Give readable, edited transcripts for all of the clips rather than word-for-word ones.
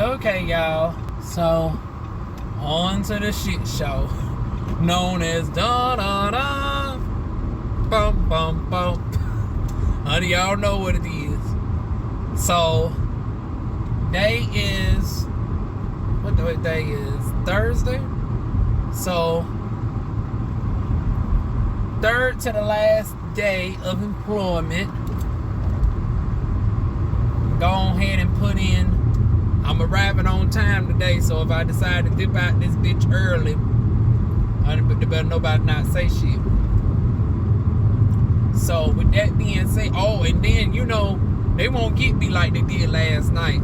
Okay, y'all. So, on to the shit show. Known as da-da-da. Bum, bum, bum. Honey, y'all know what it is. So, day is... What day is? Thursday? So, third to the last day of employment. Go ahead and put in... I'm arriving on time today, so if I decide to dip out this bitch early, they better nobody not say shit. So with that being said, oh, and then you know they won't get me like they did last night.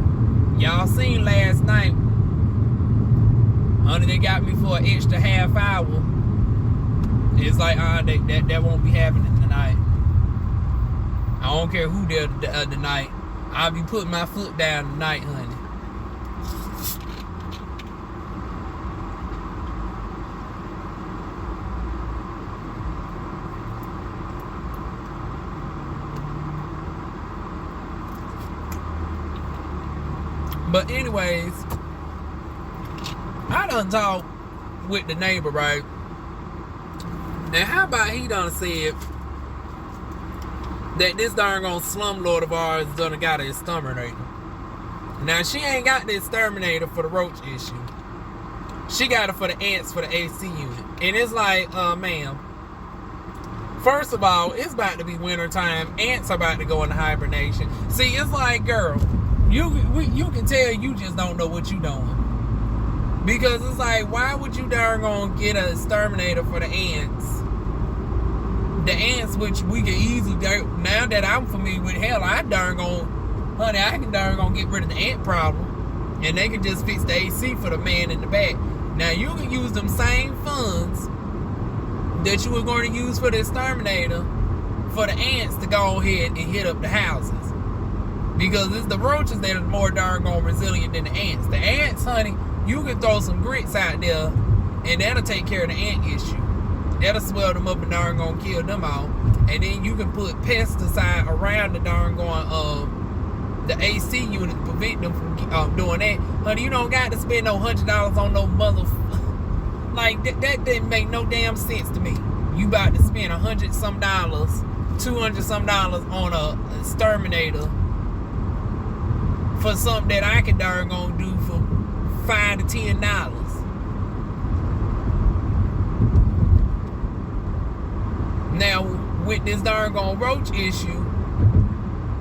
Y'all seen last night, honey, they got me for an extra half hour. It's like that won't be happening tonight. I don't care who there tonight. I'll be putting my foot down tonight, honey. But anyways, I done talked with the neighbor, right? And how about he done said that this darn old slumlord of ours done got an exterminator. Now, she ain't got the exterminator for the roach issue. She got it for the ants for the AC unit. And it's like, ma'am, first of all, it's about to be winter time. Ants are about to go into hibernation. See, it's like, girl, you can tell you just don't know what you doing. Because it's like, why would you darn gonna get an exterminator for the ants? The ants, which we can easily, now that I'm familiar with, hell, I can darn gonna get rid of the ant problem. And they can just fix the AC for the man in the back. Now, you can use them same funds that you were going to use for the exterminator for the ants to go ahead and hit up the houses. Because it's the roaches that are more darn gone resilient than the ants. The ants, honey, you can throw some grits out there and that'll take care of the ant issue. That'll swell them up and darn gonna kill them out. And then you can put pesticide around the darn going the AC unit to prevent them from doing that. Honey, you don't got to spend no $100 on no mother... Like, that didn't make no damn sense to me. You about to spend $100 some, $200 some on a exterminator for something that I can darn gonna do for $5 to $10. Now, with this darn gone roach issue,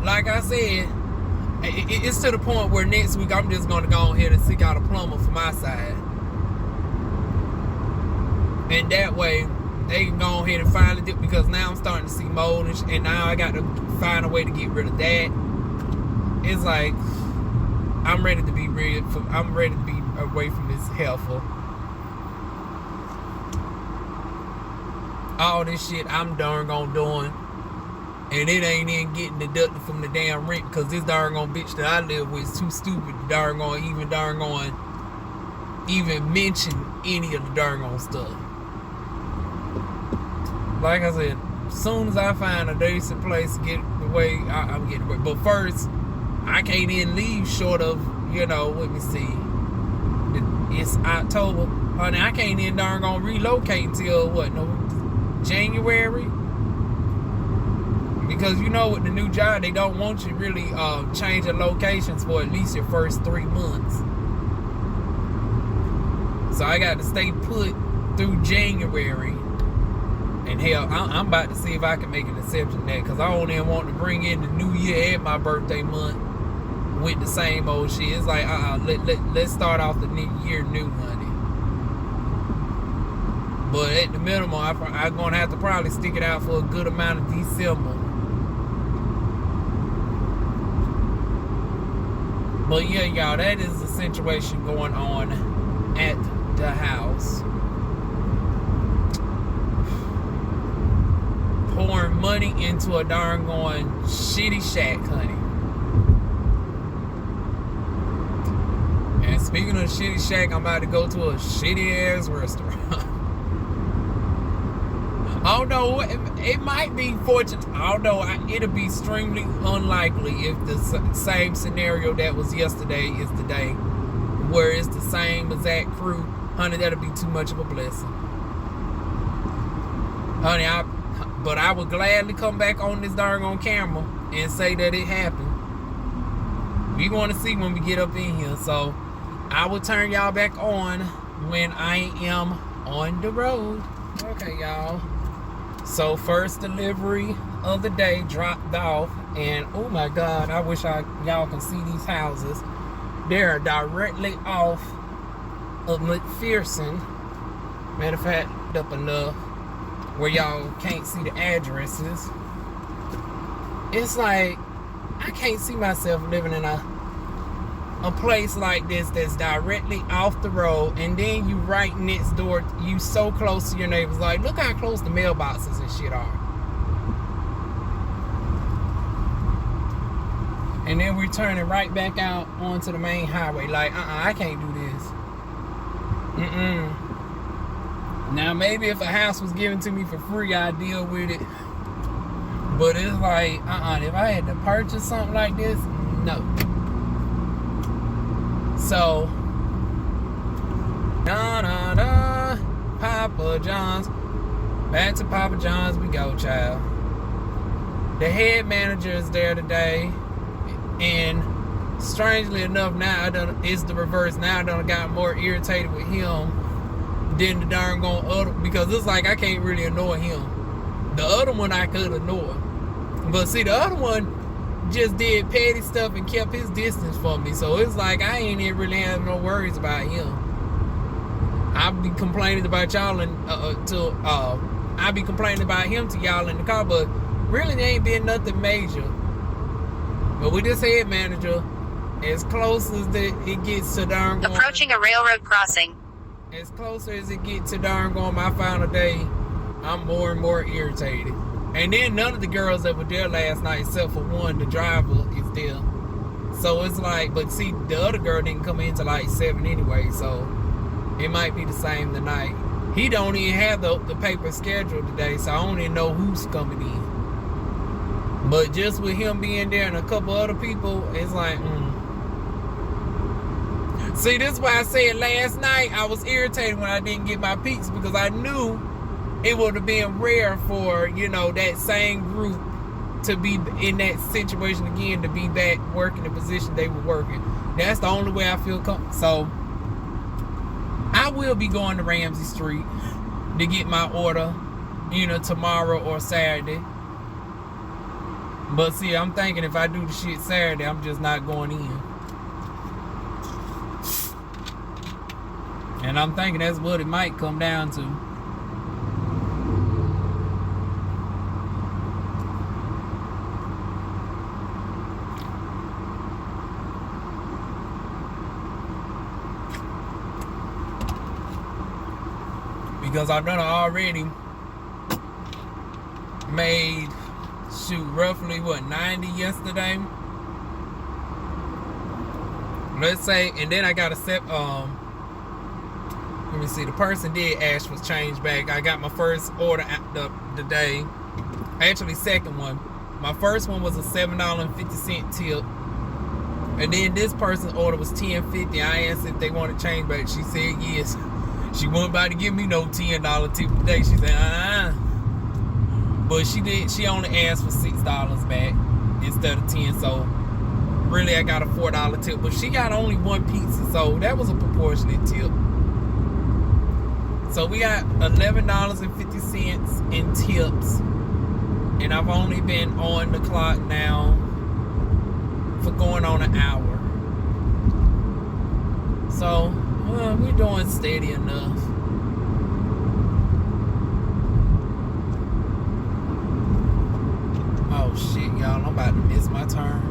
like I said, it's to the point where next week I'm just gonna go ahead and seek out a plumber for my side. And that way, they can go ahead and finally do, because now I'm starting to see mold and now I got to find a way to get rid of that. It's like, I'm ready to be away from this helpful. All this shit I'm darn gone doing, and it ain't even getting deducted from the damn rent because this darn gone bitch that I live with is too stupid to darn gone even mention any of the darn gone stuff. Like I said, as soon as I find a decent place to get the way I'm getting away. But first, I can't even leave short of, let me see. It's October. Honey, I can't even darn gonna relocate until what, January? Because with the new job, they don't want you really changing locations for at least your first 3 months. So I got to stay put through January. And hell, I'm about to see if I can make an exception to that, because I don't even want to bring in the new year and my birthday month with the same old shit. It's like, let's start off the new year new, honey. But at the minimum, I'm going to have to probably stick it out for a good amount of December. But yeah, y'all, that is the situation going on at the house. Pouring money into a darn going shitty shack, honey. And speaking of shitty shack, I'm about to go to a shitty ass restaurant. Although it might be fortunate, although it'll be extremely unlikely if the same scenario that was yesterday is today. where it's the same exact crew, honey, that'll be too much of a blessing. Honey, but I would gladly come back on this darn camera and say that it happened. We want to see when we get up in here. So I will turn y'all back on when I am on the road. Okay, y'all. So first delivery of the day dropped off. And oh my God, I wish y'all can see these houses. They're directly off of McPherson. Matter of fact, up enough where y'all can't see the addresses. It's like, I can't see myself living in a place like this that's directly off the road, and then you right next door, you so close to your neighbors. Like, look how close the mailboxes and shit are. And then we're turning right back out onto the main highway. Like, I can't do this. Now, maybe if a house was given to me for free, I'd deal with it. But it's like, if I had to purchase something like this, no. So, Papa John's. Back to Papa John's we go, child. The head manager is there today. And strangely enough, now it's the reverse. Now I done got more irritated with him than the darn other, because it's like I can't really annoy him. The other one I could annoy. But see, the other one just did petty stuff and kept his distance from me. So it's like I ain't even really having no worries about him. I be complaining about y'all and I be complaining about him to y'all in the car, but really there ain't been nothing major. But with this head manager, as close as it gets to darn going, approaching a railroad crossing. As closer as it gets to darn going my final day, I'm more and more irritated. And then none of the girls that were there last night, except for one, the driver, is there. So it's like, but see, the other girl didn't come in till like 7 anyway, so it might be the same tonight. He don't even have the paper schedule today, so I don't even know who's coming in. But just with him being there and a couple other people, it's like, See, this is why I said last night I was irritated when I didn't get my peaks, because I knew it would have been rare for, that same group to be in that situation again, to be back working the position they were working. That's the only way I feel comfortable. So I will be going to Ramsey Street to get my order, tomorrow or Saturday. But see, I'm thinking if I do the shit Saturday, I'm just not going in. And I'm thinking that's what it might come down to. Because I've done already made, roughly 90 yesterday. Let's say, and then I got a set, let me see, the person did ask for change back. I got my first order the day, actually second one. My first one was a $7.50 tip. And then this person's order was $10.50. I asked if they wanted change back. She said yes. She wasn't about to give me no $10 tip today. She said, But she only asked for $6 back instead of 10. So really I got a $4 tip. But she got only one pizza, so that was a proportionate tip. So we got $11.50 in tips. And I've only been on the clock now for going on an hour. So we're doing steady enough. Oh shit, y'all, I'm about to miss my turn.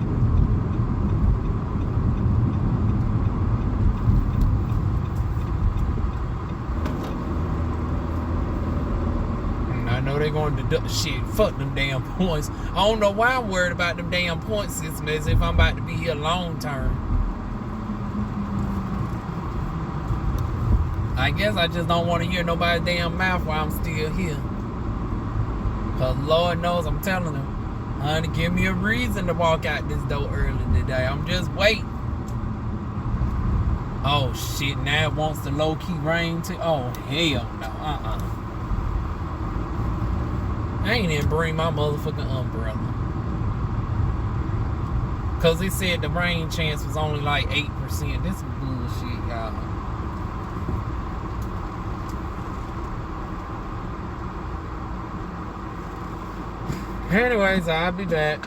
And I know they're going to deduct shit. Fuck them damn points. I don't know why I'm worried about them damn point system, as if I'm about to be here long term. I guess I just don't want to hear nobody's damn mouth while I'm still here. Cause Lord knows I'm telling them, honey, give me a reason to walk out this door early today. I'm just waiting. Oh shit, now it wants the low-key rain too. Oh hell no. I ain't even bring my motherfucking umbrella. Cause it said the rain chance was only like 8%. This is bullshit, y'all. Anyways, I'll be back.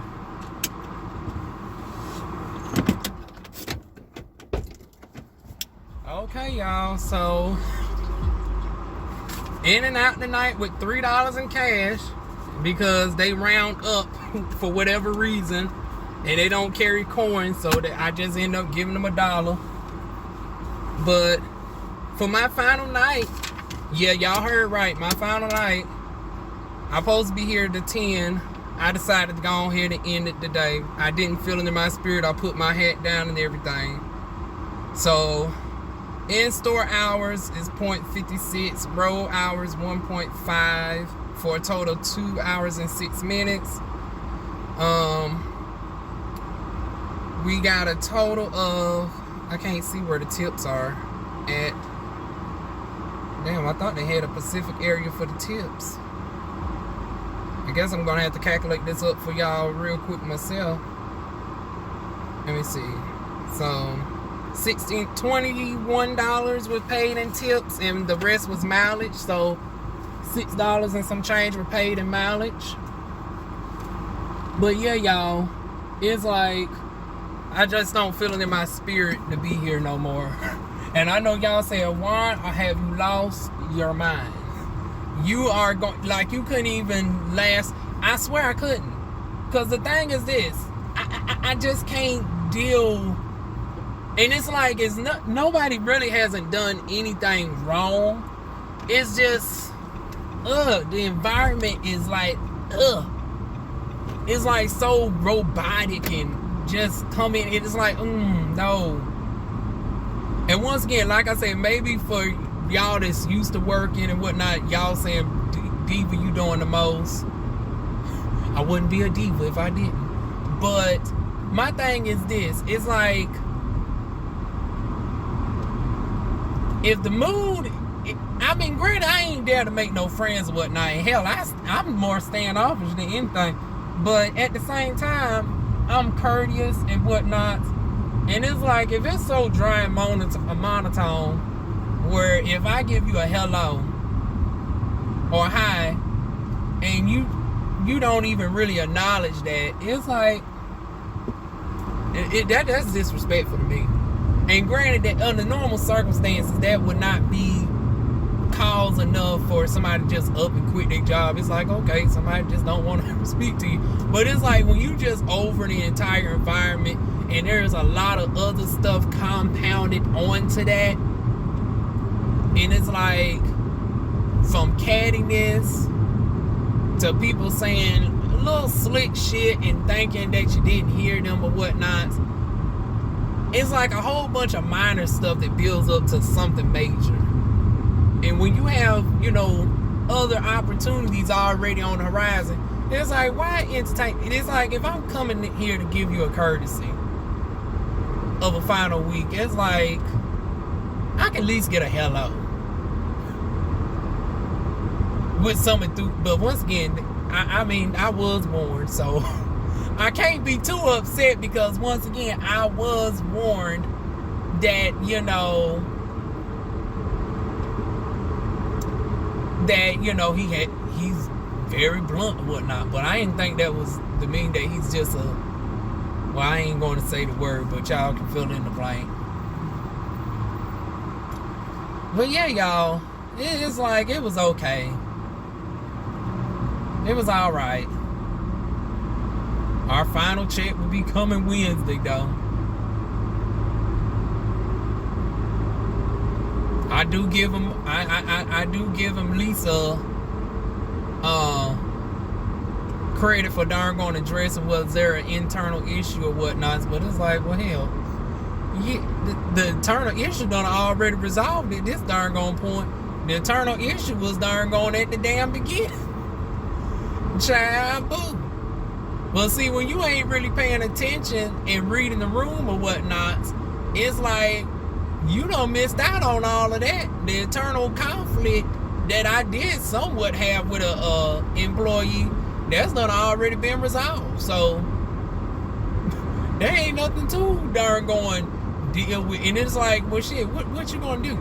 Okay, y'all, so in and out tonight with $3 in cash because they round up for whatever reason and they don't carry coins, so that I just end up giving them $1. But for my final night, yeah, y'all heard right, my final night, I'm supposed to be here to 10. I decided to go ahead and end it today. I didn't feel it in my spirit. I put my hat down and everything. So in-store hours is 0.56, roll hours 1.5 for a total of 2 hours and 6 minutes. We got a total of, I can't see where the tips are at. Damn, I thought they had a Pacific area for the tips. I guess I'm gonna have to calculate this up for y'all real quick myself. Let me see. So $21 was paid in tips and the rest was mileage. So $6 and some change were paid in mileage. But yeah, y'all, it's like I just don't feel it in my spirit to be here no more. And I know y'all saying, why have you lost your mind? You are going, like, you couldn't even last. I swear I couldn't. Because the thing is this, I just can't deal. And it's like, it's not, nobody really hasn't done anything wrong. It's just, the environment is like, it's like so robotic and just coming. It's like, no. And once again, like I said, maybe for y'all that's used to working and whatnot, y'all saying, Diva, you doing the most. I wouldn't be a diva if I didn't. But my thing is this, it's like, if the mood, I mean, granted, I ain't there to make no friends or whatnot. Hell, I'm more standoffish than anything. But at the same time, I'm courteous and whatnot. And it's like, if it's so dry and monotone, where if I give you a hello or hi, and you don't even really acknowledge that, it's like, that's disrespectful to me. And granted that under normal circumstances, that would not be cause enough for somebody to just up and quit their job. It's like, okay, somebody just don't want to speak to you. But it's like when you just over the entire environment and there's a lot of other stuff compounded onto that, and it's like from cattiness to people saying a little slick shit and thinking that you didn't hear them or whatnot. It's like a whole bunch of minor stuff that builds up to something major. And when you have, other opportunities already on the horizon, it's like, why entertain? It's like, if I'm coming here to give you a courtesy of a final week, it's like, I can at least get a hello with something through. But once again, I mean, I was warned, so I can't be too upset because once again, I was warned that, he's very blunt and whatnot. But I didn't think that was to mean that he's just I ain't going to say the word, but y'all can fill in the blank. But yeah, y'all, it's like, it was okay. It was all right. Our final check will be coming Wednesday, though. I do give him Lisa credit for darn on addressing was there an internal issue or whatnot, but it's like, well, hell, the internal issue done already resolved at this darn on point. The internal issue was darn on at the damn beginning. Child, boo. Well, see, when you ain't really paying attention and reading the room or whatnot, it's like you done missed out on all of that. The internal conflict that I did somewhat have with a employee, that's done already been resolved. So there ain't nothing too darn going deal with. And it's like, well, shit, what you gonna do?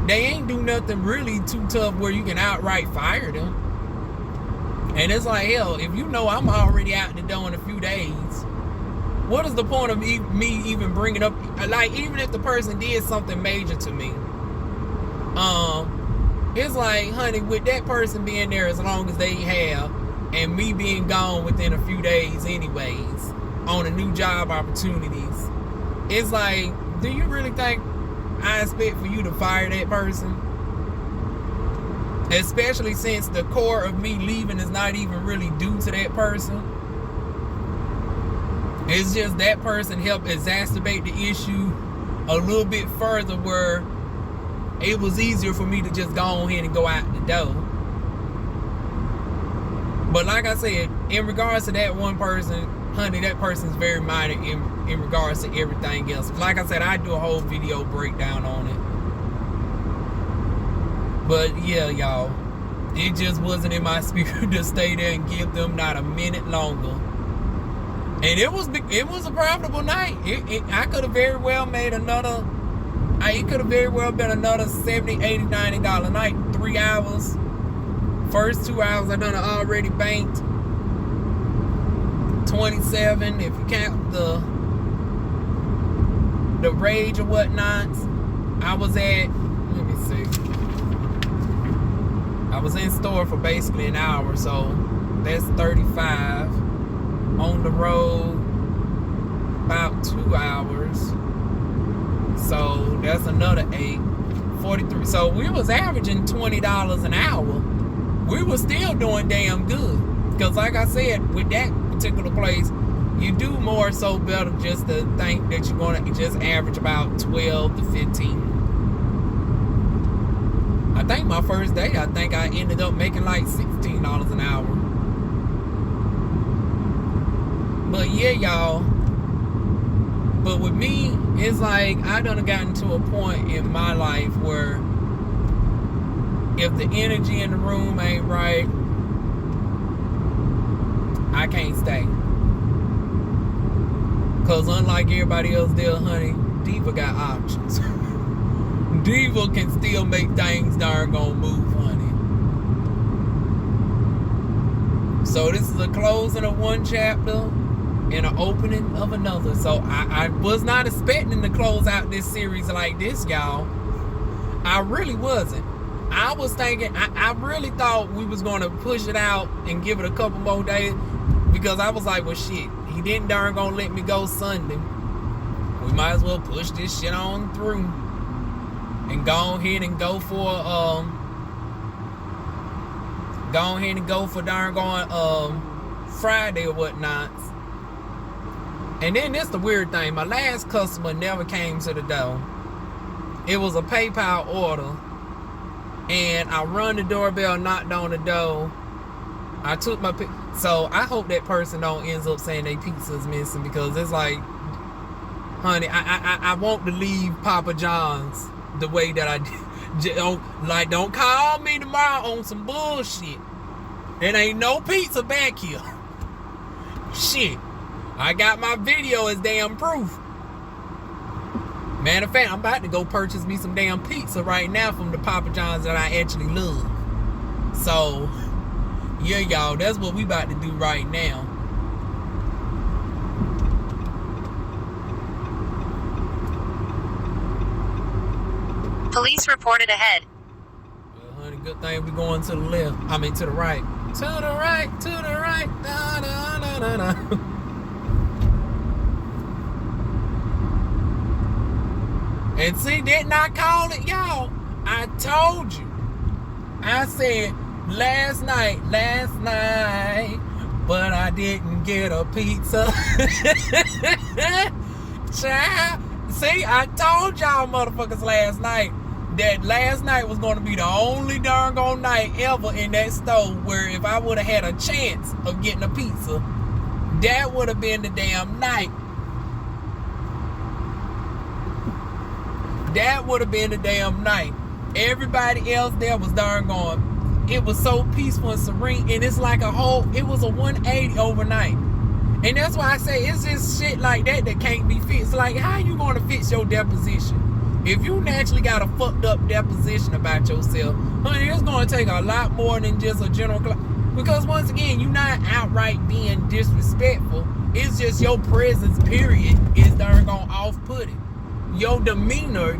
They ain't do nothing really too tough where you can outright fire them. And it's like, hell, if you know I'm already out the door in a few days, what is the point of me even bringing up? Like, even if the person did something major to me, it's like, honey, with that person being there as long as they have, and me being gone within a few days anyways, on a new job opportunities, it's like, do you really think I expect for you to fire that person? Especially since the core of me leaving is not even really due to that person. It's just that person helped exacerbate the issue a little bit further, where it was easier for me to just go ahead and go out the door. But like I said, in regards to that one person, honey, that person's very minor in regards to everything else. Like I said, I do a whole video breakdown on it. But yeah, y'all, it just wasn't in my spirit to stay there and give them not a minute longer. And it was a profitable night. I could have very well made another. It could have very well been another $70, $80, $90 night. 3 hours. First 2 hours I done already banked 27. If you count the rage or whatnot, I was at, let me see, I was in store for basically an hour, so that's 35. On the road about 2 hours, so that's another 8, 43. So we was averaging $20 an hour. We were still doing damn good, because like I said, with that particular place, you do more so better just to think that you're gonna just average about 12 to 15. I think my first day, I think I ended up making like $16 an hour. But yeah, y'all. But with me, it's like I done gotten to a point in my life where if the energy in the room ain't right, I can't stay. Cause unlike everybody else there, honey, Diva got options. Diva can still make things darn gonna move, honey. So this is a closing of one chapter and an opening of another. So I was not expecting to close out this series like this, y'all. I really wasn't. I was thinking, I really thought we was gonna push it out and give it a couple more days, because I was like, well shit, he didn't darn gonna let me go Sunday. We might as well push this shit on through and go ahead and go for darn going Friday or whatnot. And then this the weird thing, my last customer never came to the door. It was a PayPal order, and I run the doorbell, knocked on the door. I took my so I hope that person don't ends up saying they pizza's missing, because it's like, honey, I want to leave Papa John's the way that I did. Don't call me tomorrow on some bullshit. There ain't no pizza back here. Shit. I got my video as damn proof. Matter of fact, I'm about to go purchase me some damn pizza right now from the Papa John's that I actually love. So, yeah, y'all, that's what we about to do right now. Police reported ahead. Well, honey, good thing we going to the left. I mean, to the right. To the right, to the right. Da, da, da, da, da. And see, didn't I call it, y'all? I told you. I said last night, but I didn't get a pizza. Child. See, I told y'all motherfuckers last night that last night was going to be the only darn gone night ever in that store where if I would have had a chance of getting a pizza, that would have been the damn night. That would have been the damn night. Everybody else there was darn gone. It was so peaceful and serene, and it's like it was a 180 overnight. And that's why I say it's just shit like that can't be fixed. Like, how you gonna fix your deposition? If you naturally got a fucked up deposition about yourself, honey, it's gonna take a lot more than just a general because once again, you're not outright being disrespectful. It's just your presence, period, is darn gonna off-putting. Your demeanor,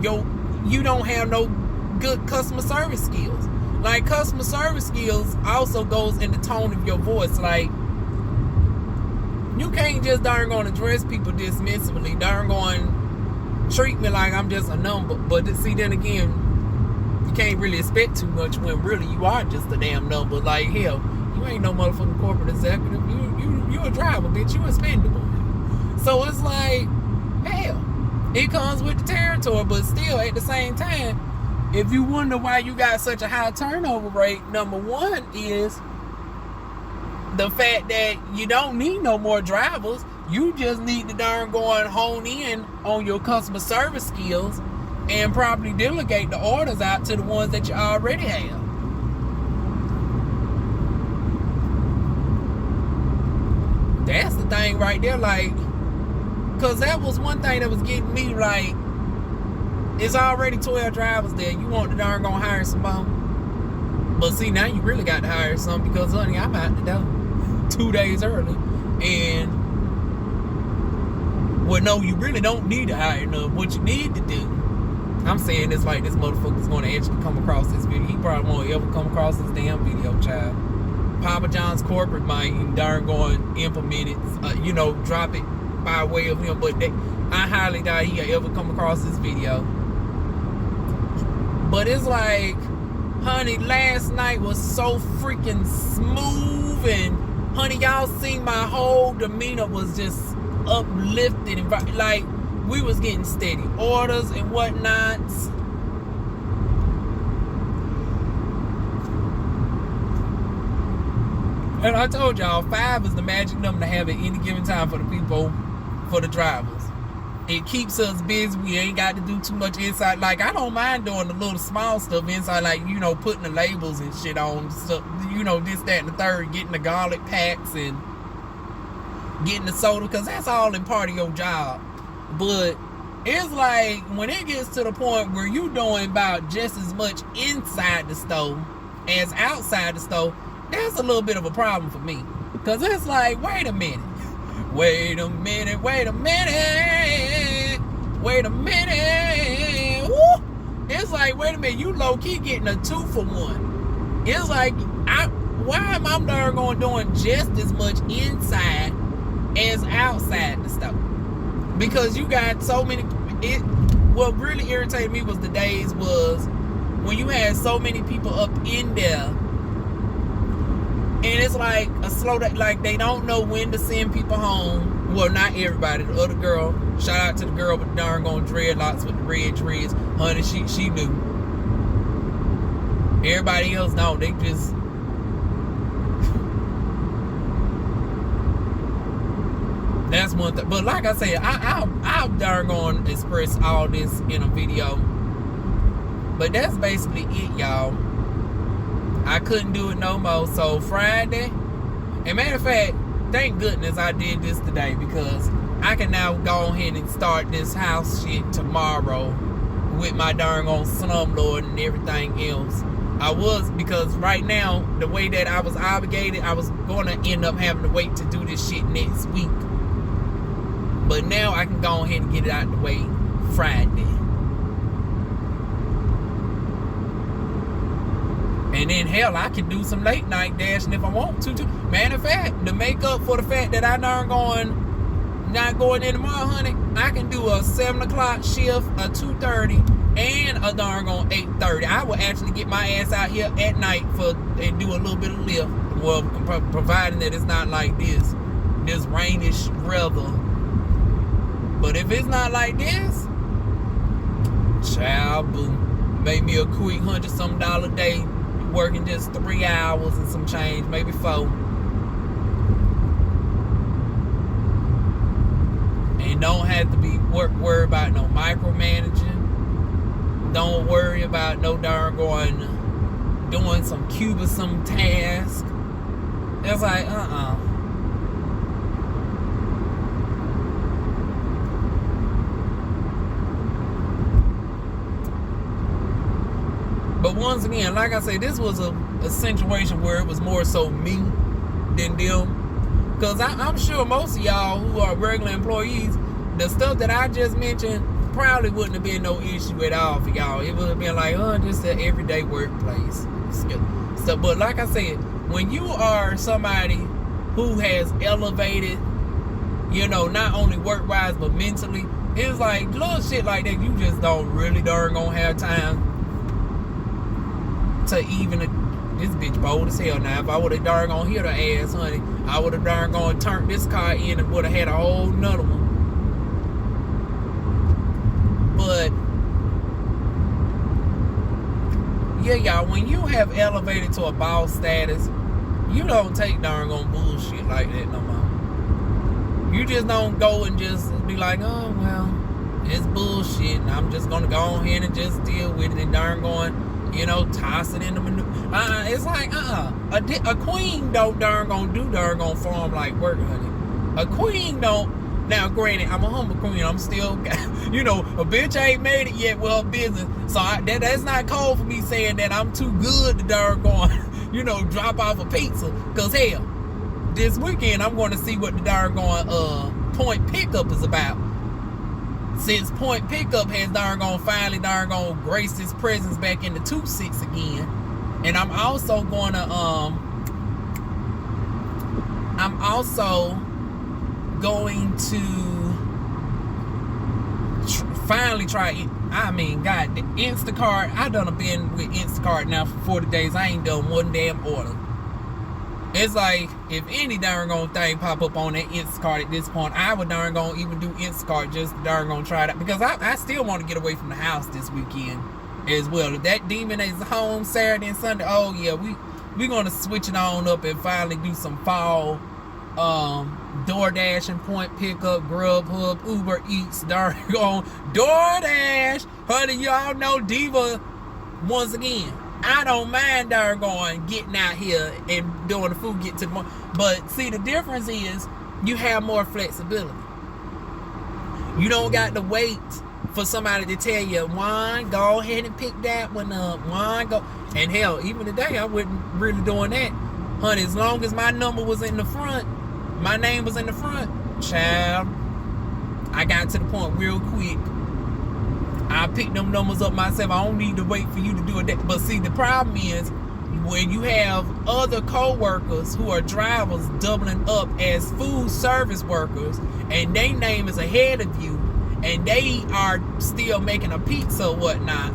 you don't have no good customer service skills. Like, customer service skills also goes in the tone of your voice. Like, you can't just darn gonna address people dismissively, darn going treat me like I'm just a number. But see, then again, you can't really expect too much when really you are just a damn number. Like, hell, you ain't no motherfucking corporate executive. You a driver, bitch. You expendable. So it's like, hell, it comes with the territory. But still, at the same time, if you wonder why you got such a high turnover rate, number one is the fact that you don't need no more drivers. You just need to darn go and hone in on your customer service skills and probably delegate the orders out to the ones that you already have. That's the thing right there, like, because that was one thing that was getting me, like, it's already 12 drivers there. You want to darn gonna hire somebody. But see, now you really got to hire some because, honey, I'm out the door 2 days early. And well, no, you really don't need to hire none. What you need to do, I'm saying this like this motherfucker's going to actually come across this video. He probably won't ever come across this damn video, child. Papa John's corporate might darn going implement it, drop it by way of him. But I highly doubt he'll ever come across this video. But it's like, honey, last night was so freaking smooth. And, honey, y'all seen my whole demeanor was just uplifted, and like we was getting steady orders and whatnot. And I told y'all 5 is the magic number to have at any given time for the people, for the drivers. It keeps us busy. We ain't got to do too much inside. Like, I don't mind doing the little small stuff inside, like, putting the labels and shit on stuff, this, that, and the third, getting the garlic packs and getting the soda, because that's all in part of your job. But it's like when it gets to the point where you doing about just as much inside the store as outside the store, that's a little bit of a problem for me. Because it's like, wait a minute. Woo! It's like, wait a minute, you low-key getting a 2-for-1. It's like, why am I darn going doing just as much inside as outside the store? Because you got so many. What really irritated me was when you had so many people up in there, and it's like a slow day, like they don't know when to send people home. Well, not everybody. The other girl, shout out to the girl with the darn gone dreadlocks with the red dreads, honey, she knew. Everybody else don't. They just that's one thing. But like I said, I'll darn gonna express all this in a video. But that's basically it, y'all. I couldn't do it no more. So Friday, and matter of fact, thank goodness I did this today, because I can now go ahead and start this house shit tomorrow with my darn on slumlord and everything else. Because right now, the way that I was obligated, I was going to end up having to wait to do this shit next week. But now I can go ahead and get it out the way Friday. And then, hell, I can do some late night dashing if I want to, too. Matter of fact, to make up for the fact that I not going in tomorrow, honey, I can do a 7 o'clock shift, a 2:30, and a darn on 8:30. I will actually get my ass out here at night and do a little bit of lift. Well, providing that it's not like this rainish weather. But if it's not like this, child, boo, make me a quick $100-something a day, working just 3 hours and some change, maybe 4. And don't have to be worried about no micromanaging. Don't worry about no darn going doing some cubism task. It's like, But once again, like I say, this was a situation where it was more so me than them. Because I'm sure most of y'all who are regular employees, the stuff that I just mentioned probably wouldn't have been no issue at all for y'all. It would have been like, just an everyday workplace. So, but like I said, when you are somebody who has elevated, not only work-wise, but mentally, it's like little shit like that, you just don't really darn gonna have time to even, this bitch bold as hell now. If I would have darn gonna hit her ass, honey, I would have darn gonna turn this car in and would have had a whole nother one. But yeah, y'all, when you have elevated to a boss status, you don't take darn on bullshit like that no more. You just don't go and just be like, oh well, it's bullshit, and I'm just gonna go ahead and just deal with it and darn going, toss it in the manure. It's like, a queen don't darn gonna do darn gonna farm like work, honey. A queen don't. Now, granted, I'm a humble queen. I'm still, a bitch ain't made it yet with her business. So that's not cold for me saying that I'm too good to darn going, drop off a pizza. Because, hell, this weekend I'm going to see what the darn going point pickup is about. Since point pickup has darn going finally darn going grace his presence back in the 2-6 again. And I'm also going to, going to finally try it. I mean, God, the Instacart, I done been with Instacart now for 40 days. I ain't done one damn order. It's like, if any darn gone thing pop up on that Instacart at this point, I would darn gonna even do Instacart just to darn gonna try it out. Because I still want to get away from the house this weekend as well. If that demon is home Saturday and Sunday, oh yeah, we gonna switch it on up and finally do some fall DoorDash and point pickup, Grubhub, Uber Eats, darn on DoorDash. Honey, y'all know Diva, once again, I don't mind darn going getting out here and doing the food, get to the morning. But see, the difference is you have more flexibility. You don't got to wait for somebody to tell you, Juan, go ahead and pick that one up. Juan, go. And hell, even today, I wasn't really doing that. Honey, as long as my number was in the front, my name was in the front, child, I got to the point real quick. I picked them numbers up myself. I don't need to wait for you to do it. But see, the problem is when you have other co-workers who are drivers doubling up as food service workers and their name is ahead of you and they are still making a pizza or whatnot,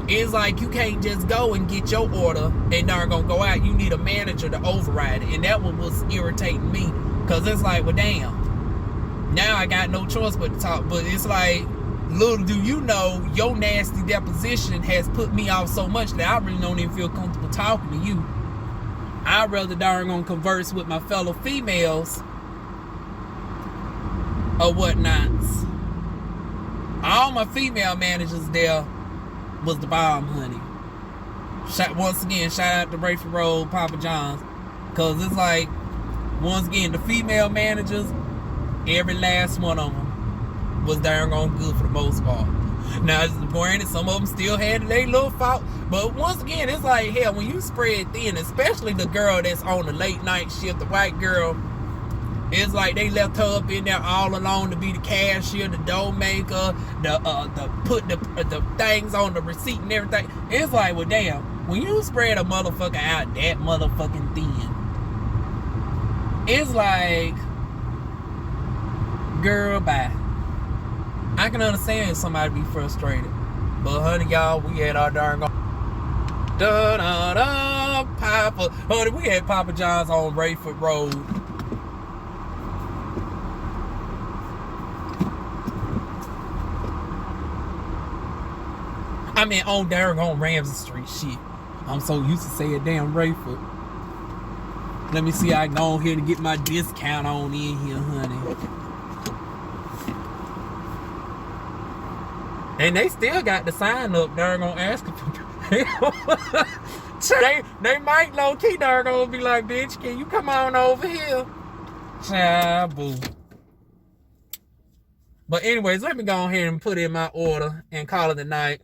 it's like you can't just go and get your order and they're gonna go out. You need a manager to override it. And that one was irritating me. Because it's like, well, damn. Now I got no choice but to talk. But it's like, little do you know, your nasty deposition has put me off so much that I really don't even feel comfortable talking to you. I'd rather darn gonna converse with my fellow females or whatnots. All my female managers there was the bomb, honey. Once again, shout out to Rayford Road, Papa John's. Because it's like, once again, the female managers, every last one of them was darn on good for the most part. Now, granted, some of them still had their little fault. But once again, it's like, hell, when you spread thin, especially the girl that's on the late night shift, the white girl, it's like they left her up in there all alone to be the cashier, the dough maker, the put the things on the receipt and everything. It's like, well, damn, when you spread a motherfucker out that motherfucking thin, it's like, girl, bye. I can understand if somebody be frustrated, but honey, y'all, we had our darn Papa, honey, we had Papa John's on Rayford Road. I mean, on darn on Ramsey Street, shit. I'm so used to saying damn Rayford. Let me see, I can go here to get my discount on in here, honey. And they still got the sign up. They're gonna ask for they might low key. They're gonna be like, bitch, can you come on over here? Child, boo. But anyways, let me go ahead and put in my order and call it a night.